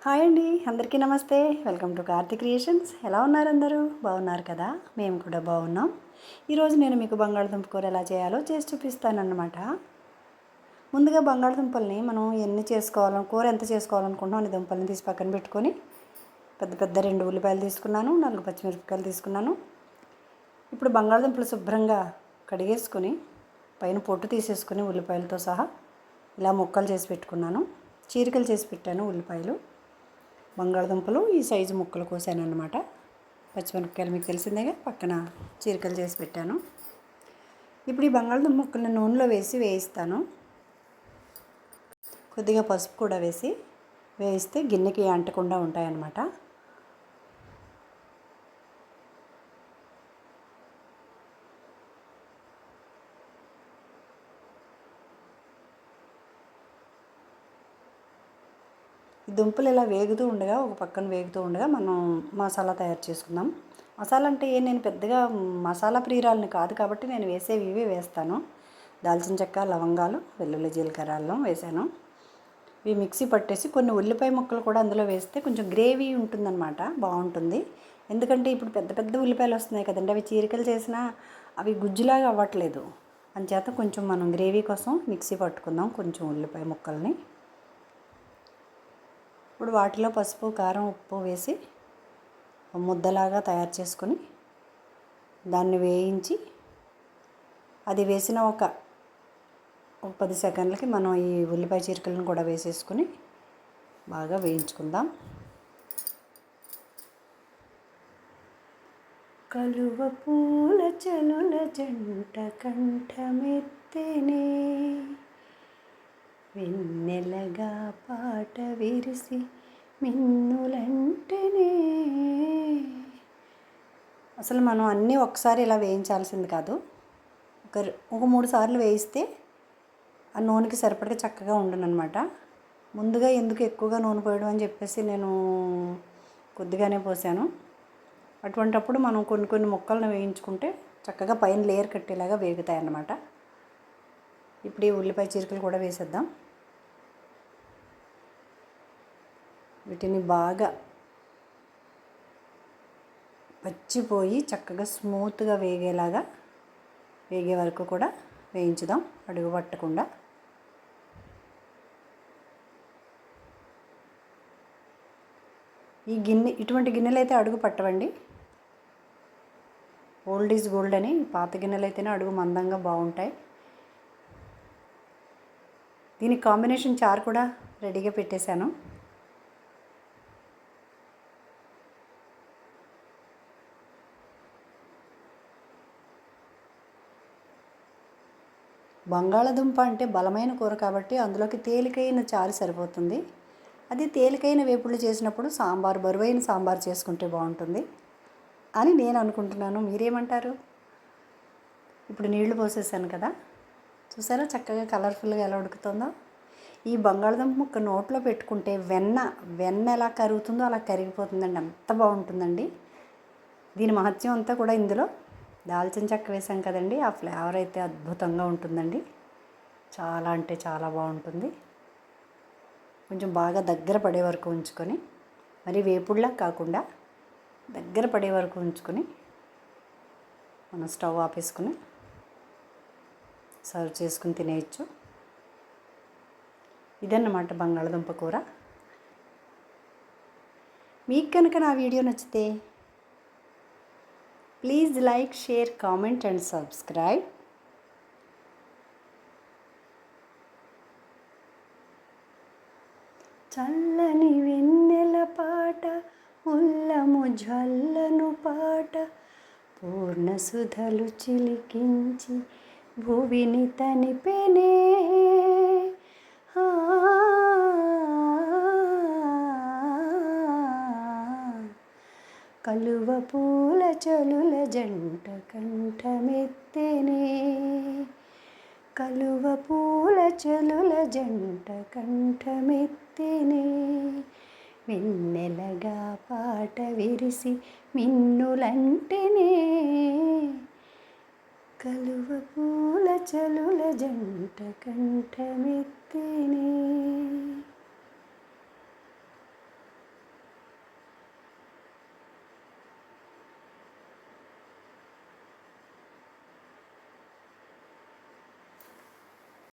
Hi అండి, అందరికీ నమస్తే. Welcome to Karthik creations. ఎలా ఉన్నారు అందరూ? బాగున్నారు కదా? మేము కూడా బాగున్నాం. ఈరోజు నేను మీకు బంగాళదుంప కూర ఎలా చేయాలో చేసి చూపిస్తానన్నమాట. ముందుగా బంగాళదుంపల్ని మనం కూర ఎంత చేసుకోవాలనుకుంటున్నాం అన్ని దుంపల్ని తీసి పక్కన పెట్టుకొని పెద్ద పెద్ద 2 ఉల్లిపాయలు తీసుకున్నాను, 4 పచ్చిమిరపకాయలు తీసుకున్నాను. ఇప్పుడు బంగాళదుంపలు శుభ్రంగా కడిగేసుకొని పైన పొట్టు తీసేసుకొని ఉల్లిపాయలతో సహా ఇలా ముక్కలు చేసి పెట్టుకున్నాను. చీరికలు చేసి పెట్టాను ఉల్లిపాయలు. బంగాళదుంపలు ఈ సైజు ముక్కలు కోసాను అన్నమాట. పచ్చిమిరపకాయలు మీకు తెలిసిందేగా, పక్కన చీరికలు చేసి పెట్టాను. ఇప్పుడు ఈ బంగాళదుంప ముక్కల్ని నూనెలో వేసి వేయిస్తాను. కొద్దిగా పసుపు కూడా వేసి వేయిస్తే గిన్నెకి అంటకుండా ఉంటాయన్నమాట. ఈ దుంపలు ఇలా వేగుతూ ఉండగా మనం మసాలా తయారు చేసుకుందాం. మసాలా అంటే నేను పెద్దగా మసాలా ప్రియురాలని కాదు కాబట్టి నేను వేసేవి ఇవే వేస్తాను. దాల్చిన చెక్క, లవంగాలు, వెల్లుల్లి, జీలకర్ర, అల్లం వేసాను. ఇవి మిక్సీ పట్టేసి కొన్ని ఉల్లిపాయ ముక్కలు కూడా అందులో వేస్తే కొంచెం గ్రేవీ ఉంటుందన్నమాట, బాగుంటుంది. ఎందుకంటే ఇప్పుడు పెద్ద పెద్ద ఉల్లిపాయలు వస్తున్నాయి కదండి, అవి చీరికలు చేసినా అవి గుజ్జులాగా అవ్వట్లేదు. అంచేత కొంచెం మనం గ్రేవీ కోసం మిక్సీ పట్టుకుందాం కొంచెం ఉల్లిపాయ ముక్కల్ని. ఇప్పుడు వాటిలో పసుపు, కారం, ఉప్పు వేసి ముద్దలాగా తయారు చేసుకొని దాన్ని వేయించి అది వేసిన ఒక 10 సెకండ్లకి మనం ఈ ఉల్లిపాయ చీరికలను కూడా వేసేసుకొని బాగా వేయించుకుందాం. కలువ పూల చలుల జంట కంఠమెత్తెనే, వెన్నెలగా పాట విరిసి మిన్నులంటేనే. అసలు మనం అన్నీ ఒకసారి ఇలా వేయించాల్సింది కాదు. ఒక 3 సార్లు వేయిస్తే ఆ నూనెకి సరిపడగా చక్కగా ఉండనన్నమాట. ముందుగా ఎందుకు ఎక్కువగా నూనె పోయడం అని చెప్పేసి నేను కొద్దిగానే పోసాను. అటువంటప్పుడు మనం కొన్ని ముక్కలను వేయించుకుంటే చక్కగా పైన లేయర్ కట్టేలాగా వేగుతాయి అన్నమాట. ఇప్పుడు ఈ ఉల్లిపాయ చీరికలు కూడా వేసేద్దాం. వీటిని బాగా పచ్చిపోయి చక్కగా స్మూత్గా వేగే వరకు కూడా వేయించుదాం, అడుగు పట్టకుండా. ఇటువంటి గిన్నెలు అయితే అడుగు పట్టవండి. ఓల్డ్ ఈజ్ గోల్డ్ అని పాత గిన్నెలు అయితేనే అడుగు మందంగా బాగుంటాయి. దీనికి కాంబినేషన్ చారు కూడా రెడీగా పెట్టేశాను. బంగాళదుంప అంటే బలమైన కూర కాబట్టి అందులోకి తేలికైన చారు సరిపోతుంది. అది తేలికైన వేపుళ్ళు చేసినప్పుడు బరువైన సాంబార్ చేసుకుంటే బాగుంటుంది అని నేను అనుకుంటున్నాను. మీరేమంటారు? ఇప్పుడు నీళ్లు పోసేసాను కదా, చూసారా చక్కగా కలర్ఫుల్గా ఎలా ఉడుకుతుందో. ఈ బంగాళదుంప ముక్క నోట్లో పెట్టుకుంటే వెన్న ఎలా కరుగుతుందో అలా కరిగిపోతుందండి, అంత బాగుంటుందండి. దీని మహత్యం అంతా కూడా ఇందులో దాల్చిన చెక్క వేసాం కదండి, ఆ ఫ్లేవర్ అయితే అద్భుతంగా ఉంటుందండి. చాలా అంటే చాలా బాగుంటుంది. కొంచెం బాగా దగ్గర పడే వరకు ఉంచుకొని, మరి వేపుడులా కాకుండా దగ్గర పడే వరకు ఉంచుకొని మనం స్టవ్ ఆపేసుకుని సర్వ్ చేసుకుని తినేయచ్చు. ఇదన్నమాట బంగాళదుంప కూర. మీకు కనుక నా వీడియో నచ్చితే please like, share, comment and subscribe. చల్లని వెన్నెల పాట, ఉల్లము జల్లను పాట, పూర్ణ సుధలు చిలికించి భువిని తనిపెనే. కలువ పూల చలుల జంట కంఠమెత్తెనే, కలువ పూల చలుల జంట కంఠమెత్తెనే, వెన్నెలగా పాట విరిసి మిన్నులంటేనే. కలువ పూల చలుల జంట కంఠమెత్తెనే.